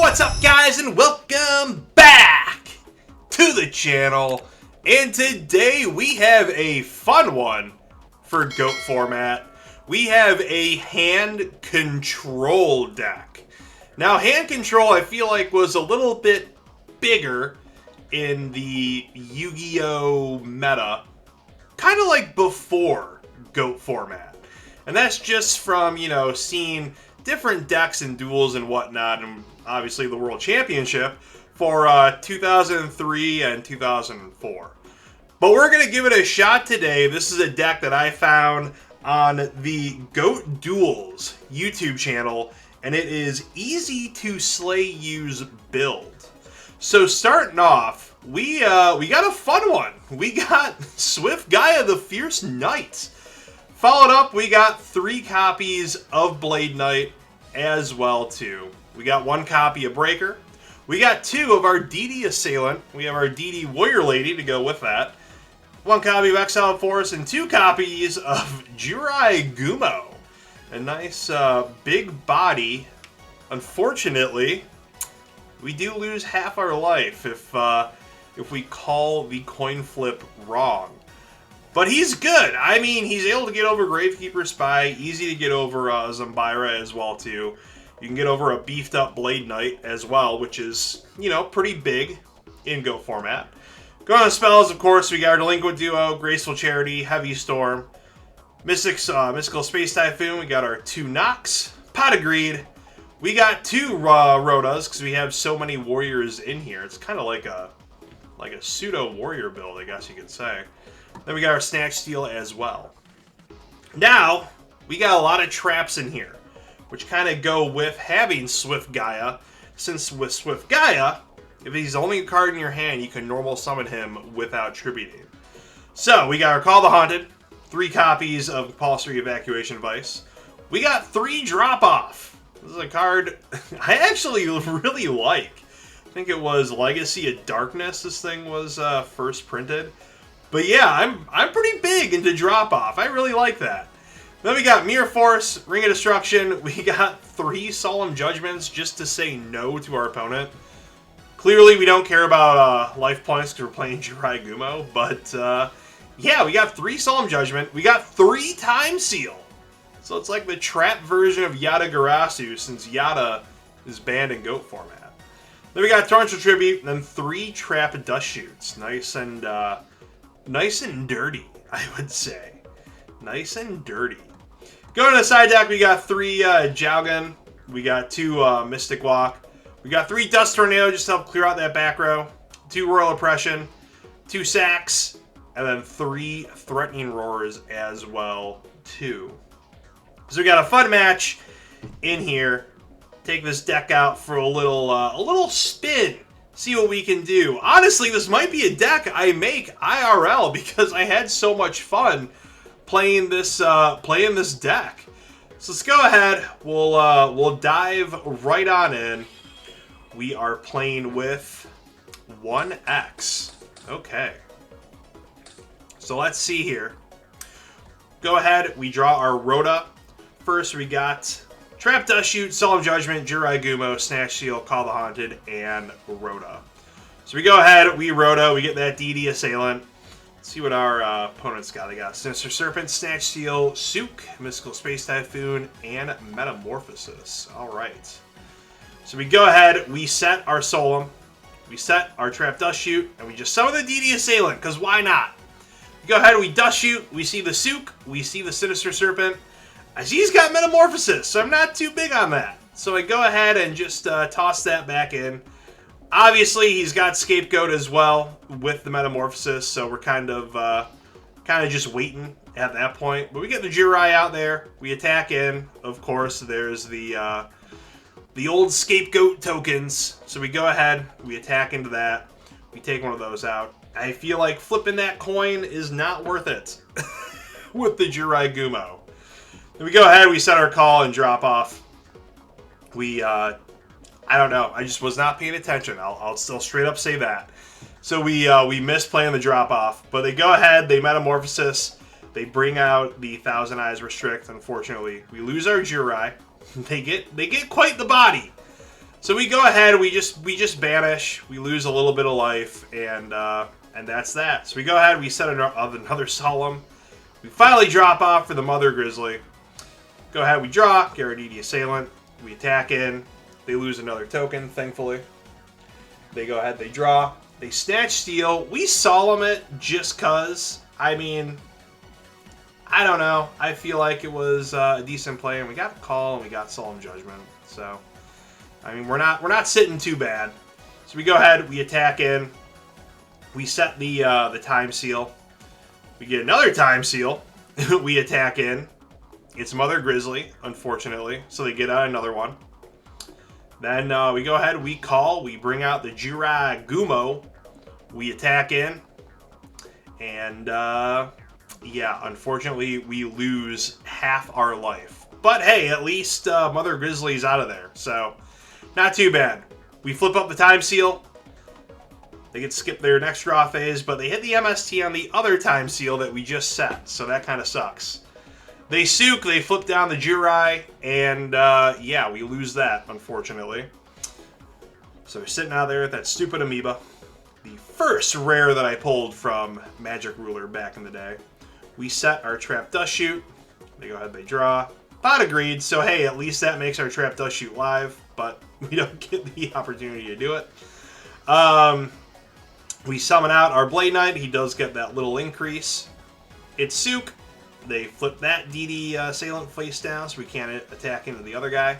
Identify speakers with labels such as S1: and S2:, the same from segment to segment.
S1: What's up, guys, and welcome back to the channel. And today we have a fun one for GOAT format. We have a hand control deck. Now, hand control I feel like was a little bit bigger in the Yu-Gi-Oh meta, kind of like before GOAT format. And that's just from, seeing different decks and duels and whatnot, and obviously the World Championship for 2003 and 2004. But we're going to give it a shot today. This is a deck that I found on the GOAT Duels YouTube channel, and it is easy to slay use build. So starting off, we got a fun one. We got Swift Gaia the Fierce Knight. Followed up, we got 3 copies of Blade Knight as well too. We got 1 copy of Breaker. We got 2 of our DD Assailant. We have our DD Warrior Lady to go with that. 1 copy of Exiled Force and 2 copies of yugioh. A nice big body. Unfortunately, we do lose half our life if we call the coin flip wrong. But he's good. I mean, he's able to get over Gravekeeper Spy, easy to get over Zambira as well too. You can get over a beefed up Blade Knight as well, which is, pretty big in GOAT format. Going on to spells, of course, we got our Delinquent Duo, Graceful Charity, Heavy Storm, Mystical Space Typhoon, we got our 2 Nox, Pot of Greed. We got 2 Rotas, because we have so many warriors in here. It's kind of like a pseudo-warrior build, I guess you could say. Then we got our Snatch Steal as well. Now, we got a lot of traps in here, which kind of go with having Swift Gaia, since with Swift Gaia, if he's only a card in your hand, you can normal summon him without tributing. So, we got our Call the Haunted, 3 copies of Compulsory Evacuation Device. We got 3 Drop Off. This is a card I actually really like. I think it was Legacy of Darkness this thing was first printed. But yeah, I'm pretty big into Drop Off. I really like that. Then we got Mirror Force, Ring of Destruction. We got 3 Solemn Judgments just to say no to our opponent. Clearly, we don't care about life points because we're playing yugioh. But yeah, we got 3 Solemn Judgment. We got 3 Time Seal. So it's like the trap version of Yada Garasu, since Yada is banned in GOAT format. Then we got Torrential Tribute, and then 3 Trap Dust Shoots. Nice and dirty, I would say. Nice and dirty. Going to the side deck, we got 3 Jowgen. We got 2 Mystic Walk. We got 3 Dust Tornado just to help clear out that back row. 2 Royal Oppression. 2 Sacks. And then 3 Threatening Roars as well, too. So we got a fun match in here. Take this deck out for a little spin. See what we can do. Honestly, this might be a deck I make IRL because I had so much fun playing this deck. So let's go ahead. We'll dive right on in. We are playing with 1X. Okay. So let's see here. Go ahead. We draw our Rota. First, we got Trap Dust Shoot, Solemn Judgment, yugioh, Snatch Seal, Call the Haunted, and Rota. So we go ahead, we Rota, we get that DD Assailant. Let's see what our opponent's got. They got Sinister Serpent, Snatch Seal, Sook, Mystical Space Typhoon, and Metamorphosis. Alright. So we go ahead, we set our Solemn, we set our Trap Dust Shoot, and we just summon the DD Assailant, because why not? We go ahead, we Dust Shoot, we see the Sook, we see the Sinister Serpent. He's got Metamorphosis, so I'm not too big on that. So I go ahead and just toss that back in. Obviously, he's got Scapegoat as well with the Metamorphosis, so we're kind of just waiting at that point. But we get the Jirai out there. We attack in. Of course, there's the old Scapegoat tokens. So we go ahead, we attack into that. We take one of those out. I feel like flipping that coin is not worth it with the yugioh. Then we go ahead, we set our call and drop off. I don't know. I just was not paying attention. I'll still straight up say that. So we missed playing the drop off. But they go ahead, they Metamorphosis. They bring out the Thousand Eyes Restrict, unfortunately. We lose our Jirai. They get quite the body. So we go ahead, we just banish, we lose a little bit of life, and that's that. So we go ahead, we set another solemn. We finally drop off for the Mother Grizzly. Go ahead, we draw, get our DD Assailant, we attack in, they lose another token, thankfully. They go ahead, they draw, they snatch steal, we solemn it just cause. I mean, I don't know, I feel like it was a decent play, and we got a call, and we got Solemn Judgment, so... I mean, we're not sitting too bad. So we go ahead, we attack in, we set the time seal, we get another time seal, we attack in. It's Mother Grizzly, unfortunately, so they get out another one. Then we go ahead, we call, we bring out the yugioh, we attack in, and yeah, unfortunately we lose half our life. But hey, at least Mother Grizzly's out of there, so... Not too bad. We flip up the time seal. They get to skip their next draw phase, but they hit the MST on the other time seal that we just set, so that kind of sucks. They sook, they flip down the yugioh, and yeah, we lose that, unfortunately. So we're sitting out there with that stupid amoeba. The first rare that I pulled from Magic Ruler back in the day. We set our Trap Dust Shoot. They go ahead, they draw. Pot agreed, so hey, at least that makes our Trap Dust Shoot live, but we don't get the opportunity to do it. We summon out our Blade Knight. He does get that little increase. It's Sook. They flip that DD Assailant face down, so we can't attack into the other guy.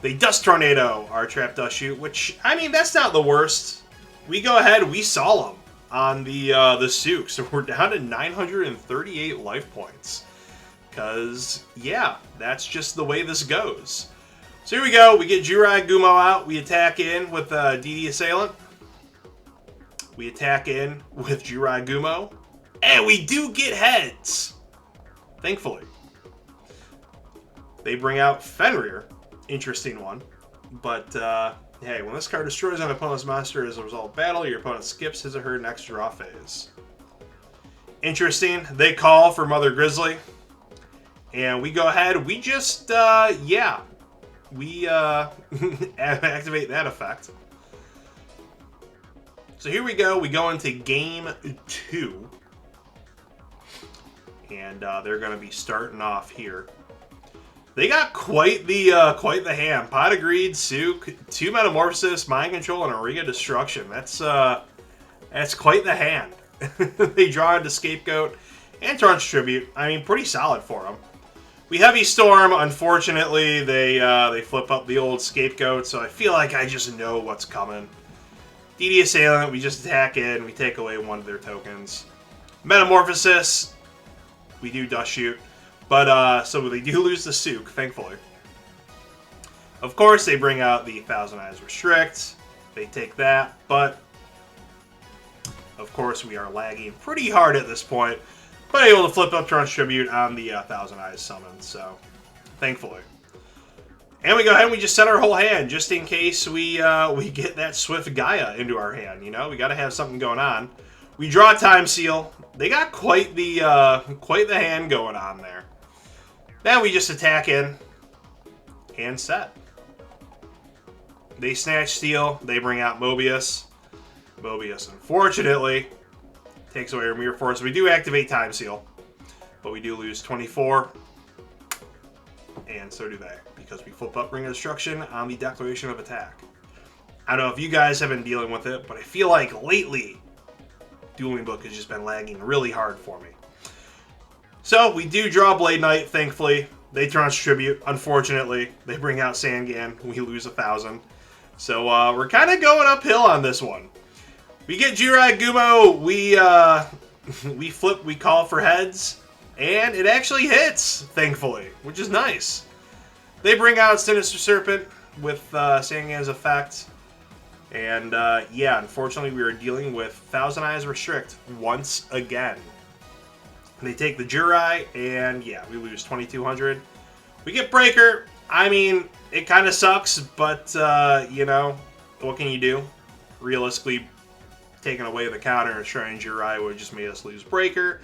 S1: They Dust Tornado our Trap Dust Shoot, which, I mean, that's not the worst. We go ahead, we Solemn on the Sook, so we're down to 938 life points. Because, yeah, that's just the way this goes. So here we go. We get yugioh out. We attack in with DD Assailant. We attack in with yugioh. And we do get heads. Thankfully. They bring out Fenrir. Interesting one. But, hey, when this card destroys an opponent's monster as a result of battle, your opponent skips his or her next draw phase. Interesting. They call for Mother Grizzly. And we go ahead, we just, yeah, we activate that effect. So here we go into game 2. And they're going to be starting off here. They got quite the hand. Pot agreed, Sook, 2 Metamorphosis, Mind Control, and a Ring of Destruction. That's quite the hand. They draw into Scapegoat and Torrent's Tribute. I mean, pretty solid for them. We Heavy Storm, unfortunately, they flip up the old Scapegoat, so I feel like I just know what's coming. DD Assailant, we just attack in, we take away one of their tokens. Metamorphosis, we do Dust Shoot, but, so they do lose the Sook, thankfully. Of course, they bring out the Thousand Eyes Restrict, they take that, but, of course, we are lagging pretty hard at this point. But able to flip up Torrent's Tribute on the Thousand Eyes summon, so thankfully. And we go ahead and we just set our whole hand, just in case we get that Swift Gaia into our hand, you know? We gotta have something going on. We draw Time Seal. They got quite the hand going on there. Then we just attack in and set. They Snatch Steal, they bring out Mobius. Mobius, unfortunately, takes away our Mirror Force. We do activate Time Seal, but we do lose 24, and so do they, because we flip up Ring of Destruction on the Declaration of Attack. I don't know if you guys have been dealing with it, but I feel like lately, Dueling Book has just been lagging really hard for me. So, we do draw Blade Knight, thankfully. They Torrent's Tribute, unfortunately. They bring out Sangan, we lose 1,000. So, we're kind of going uphill on this one. We get yugioh, we flip, we call for heads, and it actually hits, thankfully, which is nice. They bring out Sinister Serpent with Sangan's effect, and yeah, unfortunately we are dealing with Thousand Eyes Restrict once again. They take the yugioh, and yeah, we lose 2,200. We get Breaker. I mean, it kind of sucks, but, you know, what can you do? Realistically, taking away the counter and Shrine yugioh would have just made us lose Breaker,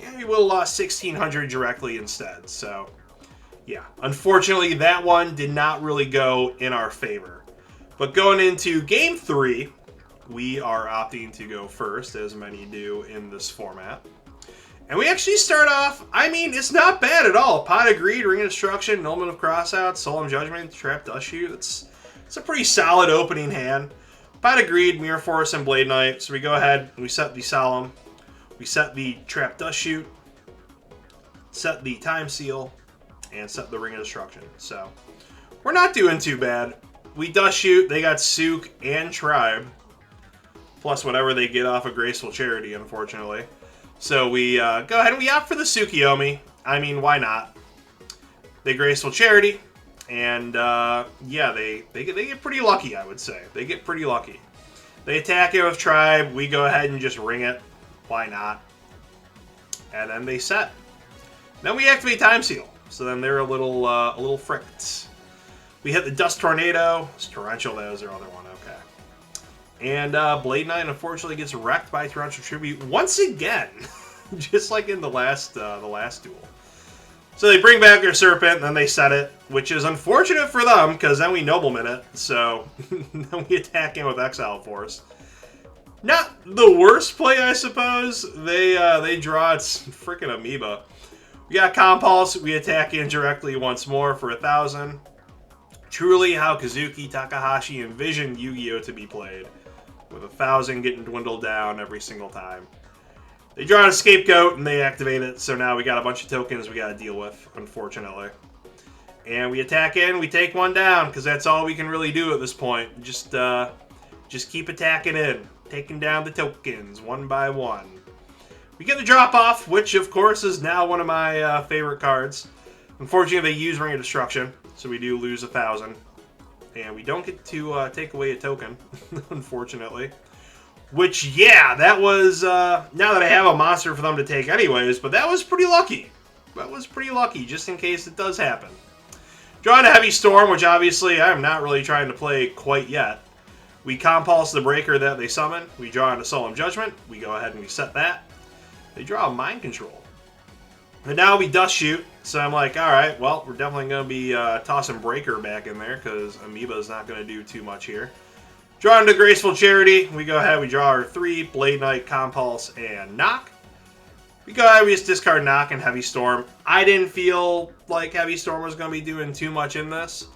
S1: and we would have lost 1,600 directly instead. So, yeah, unfortunately, that one did not really go in our favor. But going into game 3, we are opting to go first, as many do in this format. And we actually start off, I mean, it's not bad at all. Pot of Greed, Ring of Destruction, Nulman of Crossout, Solemn Judgment, Trap Dust Shoot. It's a pretty solid opening hand. Pot of Greed, Mirror Force, and Blade Knight. So we go ahead and we set the Solemn. We set the Trap Dust Shoot. Set the Time Seal. And set the Ring of Destruction. So we're not doing too bad. We Dust Shoot. They got Sook and Tribe. Plus whatever they get off of Graceful Charity, unfortunately. So we go ahead and we opt for the Tsukiyomi. I mean, why not? They Graceful Charity. And, yeah, they get pretty lucky, I would say. They get pretty lucky. They attack it with Tribe. We go ahead and just ring it. Why not? And then they set. Then we activate Time Seal. So then they're a little fricked. We hit the Dust Tornado. It's Torrential, that was their other one. Okay. And Blade Knight, unfortunately, gets wrecked by Torrential Tribute once again. Just like in the last duel. So they bring back their Serpent, and then they set it, which is unfortunate for them, because then we Nobleman it. So then we attack in with Exile Force. Not the worst play, I suppose. They draw its freaking Amoeba. We got Compulse. We attack in directly once more for 1,000. Truly how Kazuki, Takahashi envisioned Yu-Gi-Oh! To be played, with 1,000 getting dwindled down every single time. They draw a Scapegoat and they activate it, so now we got a bunch of tokens we got to deal with, unfortunately. And we attack in, we take one down, because that's all we can really do at this point. Just keep attacking in, taking down the tokens one by one. We get the Drop-Off, which of course is now one of my favorite cards. Unfortunately, they use Ring of Destruction, so we do lose 1,000. And we don't get to take away a token, unfortunately. Which, yeah, that was, now that I have a monster for them to take anyways, but that was pretty lucky. That was pretty lucky, just in case it does happen. Drawing a Heavy Storm, which obviously I'm not really trying to play quite yet. We Compulse the Breaker that they summon. We draw into Solemn Judgment. We go ahead and we set that. They draw a Mind Control. And now we Dust Shoot, so I'm like, alright, well, we're definitely going to be tossing Breaker back in there, because Amoeba is not going to do too much here. Draw into Graceful Charity. We go ahead, we draw our 3, Blade Knight, Compulse, and Knock. We go ahead, we just discard Knock and Heavy Storm. I didn't feel like Heavy Storm was going to be doing too much in this.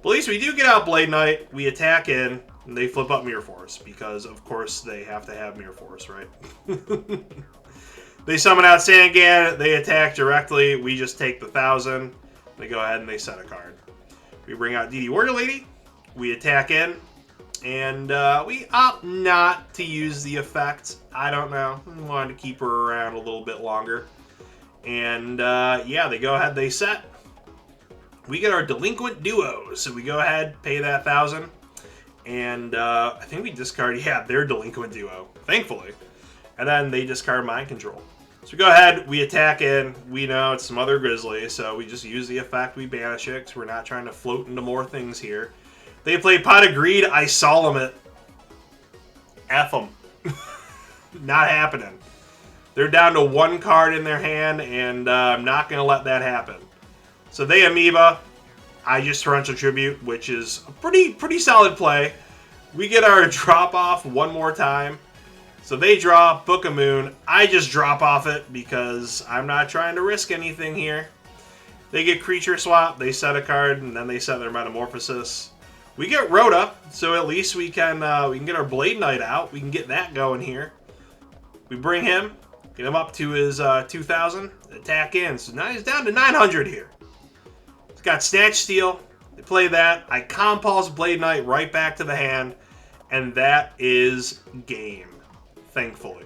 S1: But at least we do get out Blade Knight, we attack in, and they flip up Mirror Force, because of course they have to have Mirror Force, right? They summon out Sangan, they attack directly, we just take the 1,000. They go ahead and they set a card. We bring out DD Warrior Lady, we attack in, and we opt not to use the effect. I don't know. I wanted to keep her around a little bit longer. And yeah, they go ahead, they set. We get our Delinquent Duo. So we go ahead, pay that 1,000. And I think we discard, yeah, their Delinquent Duo, thankfully. And then they discard Mind Control. So we go ahead, we attack in. We know it's some other Grizzly, so we just use the effect, we banish it, because we're not trying to float into more things here. They play Pot of Greed, I Solemn it. F them. Not happening. They're down to 1 card in their hand, and I'm not going to let that happen. So they Amoeba. I just Torrential Tribute, which is a pretty solid play. We get our Drop-Off one more time. So they draw Book of Moon. I just drop off it because I'm not trying to risk anything here. They get Creature Swap. They set a card, and then they set their Metamorphosis. We get Rhoda, so at least we can get our Blade Knight out. We can get that going here. We bring him, get him up to his 2,000, attack in. So now he's down to 900 here. He's got Snatch Steal. They play that. I Compulse Blade Knight right back to the hand, and that is game. Thankfully.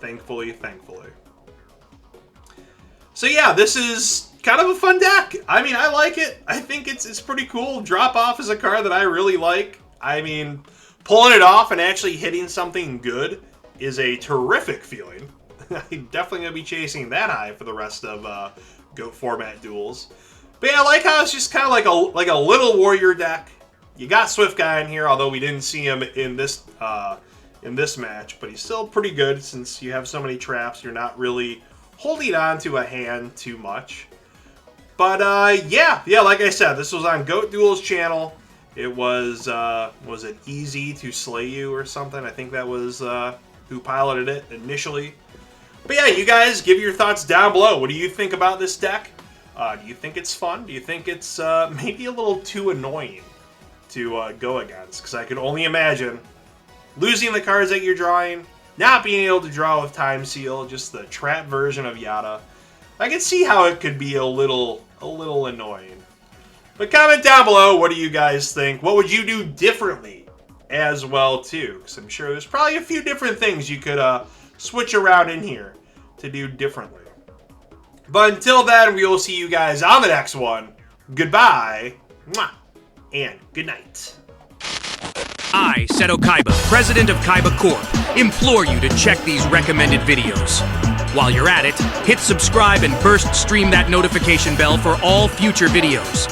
S1: Thankfully. So yeah, this is kind of a fun deck. I mean, I like it. I think it's pretty cool. Drop Off is a card that I really like. I mean, pulling it off and actually hitting something good is a terrific feeling. I'm definitely going to be chasing that high for the rest of GOAT format duels. But yeah, I like how it's just kind of like a little warrior deck. You got Swift Guy in here, although we didn't see him in this match, but he's still pretty good since you have so many traps. You're not really holding on to a hand too much. But yeah, like I said, this was on GOAT Duels channel. It was it Easy to Slay You or something? I think that was who piloted it initially. But yeah, you guys give your thoughts down below. What do you think about this deck? Do you think it's fun? Do you think it's maybe a little too annoying to go against? Because I could only imagine losing the cards that you're drawing, not being able to draw with Time Seal, just the trap version of Yada. I can see how it could be a little annoying. But comment down below, what do you guys think? What would you do differently as well, too? Because I'm sure there's probably a few different things you could switch around in here to do differently. But until then, we will see you guys on the next one. Goodbye, mwah, and good night.
S2: I, Seto Kaiba, president of Kaiba Corp, implore you to check these recommended videos. While you're at it, hit subscribe and burst stream that notification bell for all future videos.